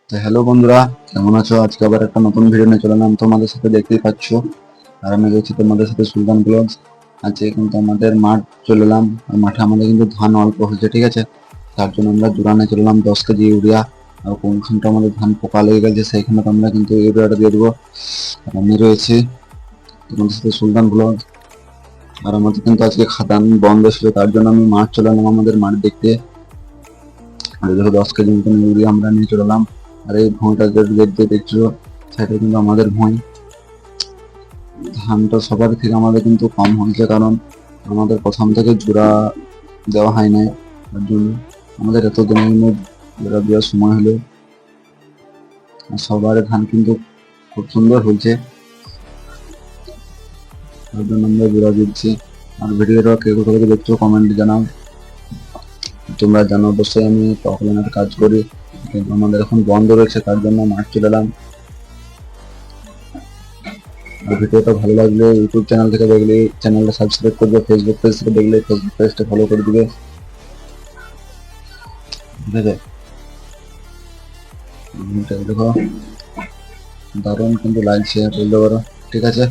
তো হ্যালো বন্ধুরা, কেমন আছো? আজকে আবার একটা নতুন ভিডিও নিয়ে চলে এলাম তোমাদের সাথে, দেখতেই পাচ্ছ। আর আমি রয়েছি তোমাদের সাথে সুলতান ব্লগস। আজকে কিন্তু আমাদের মাঠ চলে এলাম। আর মাঠে আমাদের কিন্তু ধান অল্প হয়েছে, ঠিক আছে। তার জন্য আমরা জোড়ানে চলে এলাম 10 কেজি ইউরিয়া। আর কোনখানটা আমাদের ধান পোকা লেগে গেছে সেইখানে তো আমরা কিন্তু ইউরিয়াটা দিয়ে দেবো। আর আমি রয়েছি তোমাদের সাথে সুলতান ব্লগ। আর আমাদের কিন্তু আজকে খাদান বন্ধ ছিল, তার জন্য আমি মাঠ চলে এলাম আমাদের মাঠ দেখতে। আর দেখো 10 কেজি মতন ইউরিয়া আমরা নিয়ে চলে এলাম। আর এই ভুঁইটা যে দেখছো, সেটা কিন্তু আমাদের ভুঁই। ধানটা সবার থেকে আমাদের কিন্তু কম হয়েছে, কারণ আমাদের প্রথম থেকে জোড়া দেওয়া হয় নাই। তার জন্য আমাদের এত দিনের জন্য জোড়া দেওয়ার সময় হলো। আর সবার ধান কিন্তু খুব সুন্দর হয়েছে, তার জন্য আমরা জোড়া দিচ্ছি। আর ভিডিওটা কে কোথা থেকে দেখছো কমেন্টে জানাও। তোমরা জানো অবশ্যই আমি টকলাইনের কাজ করি, কিন্তু আমাদের এখন বন্ধ রয়েছে, তার জন্য মাঠ চলে এলাম। আর ভিডিওটা ভালো লাগলে ইউটিউব চ্যানেল থেকে দেখলে চ্যানেলটা সাবস্ক্রাইব করবে, ফেসবুক পেজ থেকে দেখলে ফেসবুক পেজটা ফলো করে দিবে, ঠিক আছে। দেখো দারুণ কিন্তু লাগছে, বলতে পারো, ঠিক আছে।